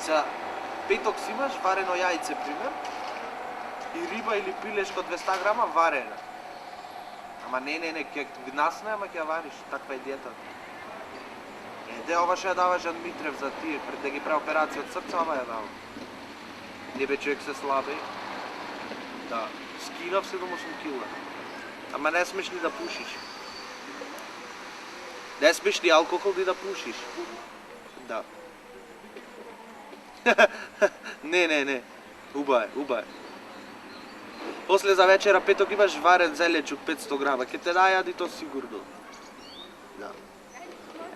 Са, петок си имаш варено јајце, пример, и риба или пилешко 200 грама варена. Ама не, ќе гнасне, ама ќе ја вариш, таква е диетата. Еде, ова ще ја даваш Жан Митрев за тие, пред да ги прави операција од срце, ама ја дава. Не бе, човек се слабе. Да, скинав 7-8 кила. Ама не смеш ни да пушиш. Не смеш ни алкохол ни да пушиш. Да. Не. Уба е. После за вечера петок имаш варен зелечук 500 грама. Ке те најади то сигурно. Да.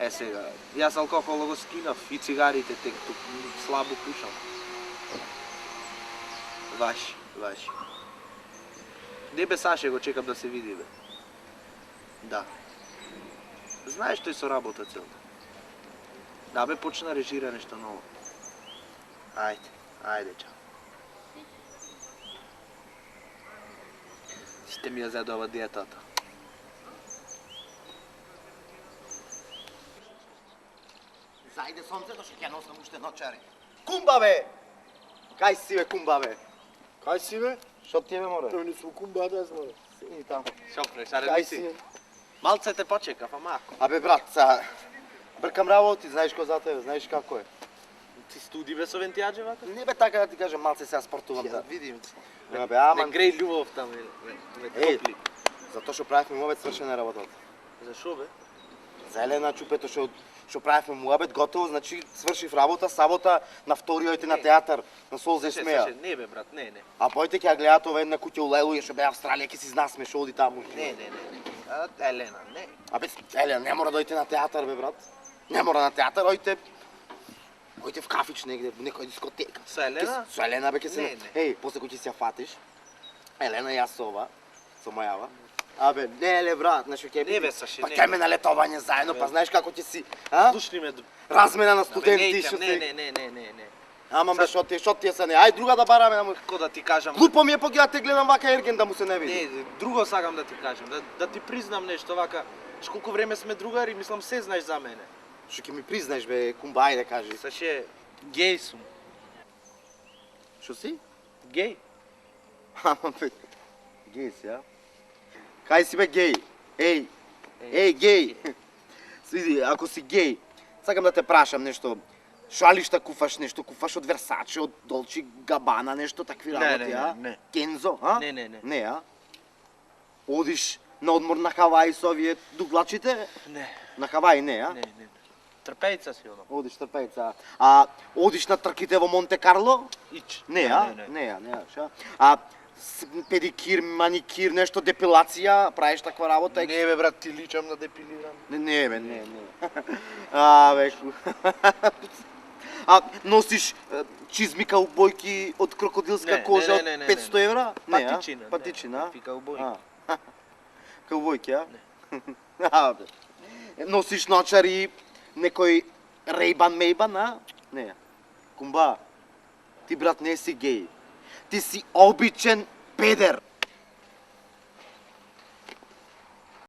Сега, јас алкохол го скинав и цигарите, тек тук слабо пушам. Ваши. Не бе, Саше го чекам да се види, бе. Да. Знаеш тој со работа целта. Да, бе, почна режира нешто ново. Ајде, чао. Сите ми ја зеде ова диетата. Зајде сонцето, што ќе носам уште ночари. Кумба, бе! Кај си, бе, кумба, бе? Кај си, бе? Шо ти е, бе, море? Тој не су кумба, да знам. Сиди таму. Шо преш, Кај си? Малце те почекав, ама ако. Абе, брат, са... Бркам работи, знаеш кој за тебе, знаеш како е. Ти студи бе со вентијаджевата? Не бе така да ти кажам, малце сега спортувам, да. Видим. Бе, ама... Не греј љубов таму, ме топли. Затоа што правевме муабет, свршена работата. Зашо бе? За Елена Чупето што правевме муабет, готово, значи свршив работа, сабота на вториот на театар, на Сол зе смеја. Не бе, брат, не. А појте ќе ја гледаат ова една куќа у Лелуја што бе Австралија, ќе си знасме што оди таму. Не. Елена, не. Абе, Елена, не мора да дојте на театар, бе, брат. Не мора на театар, ојте в кафич негде, некоја дискотека. Со Елена? Со Елена, бе, ќе се... Не. Еј, после кој ќе си ја фатиш, Елена, јас со ова, со мајава. Абе, не, брат, знаеш ќе... Не, бе, Саше, па не. ќе ме на летовање заедно, па знаеш како ќе си, а? Слушни ме. Размена на студенти, што се... Не. Ама бе, што ти е се не? Ај друга да бараме, ама... Како да ти кажам? Глупо ми е погија те гледам вака ерген да му се не види. Не, друго сакам да ти кажам, да ти признам нешто вака. Колку време сме другари, мислам се знаеш за мене. Што ќе ми признаеш, бе, кумба, ајде кажи. Саше, геј сум. Што си? Геј. Ама бе, геј си, а? Кај си, бе, геј? Еј, геј. Види, ако си геј, сакам да те прашам нешто. Шалишта куфаш нешто, куфаш од Версаче, од Долчи Габана, нешто такви работи, а? Не. Кензо, а? Не. Не, а? Одиш на одмор на Хаваи со овие дуглачите? Не. На Хаваи не, а? Не. Трпејца си оно. Одиш трпејца. А одиш на трките во Монте Карло? Ич. Не, а? Не, ша. А педикир, маникир, нешто депилација, правиш таква работа? Не бе, брат, ти личам на депилирам. Не, бе, не. А, бе, А носиш чизми каубојки од крокодилска кожа од 500 евра? Патичина. Патичина? Каубојки. Каубојки, а? Бе. Носиш ночари, некој Рейбан Мейбан, а? Не. Кумба, ти брат не си геј. Ти си обичен педер.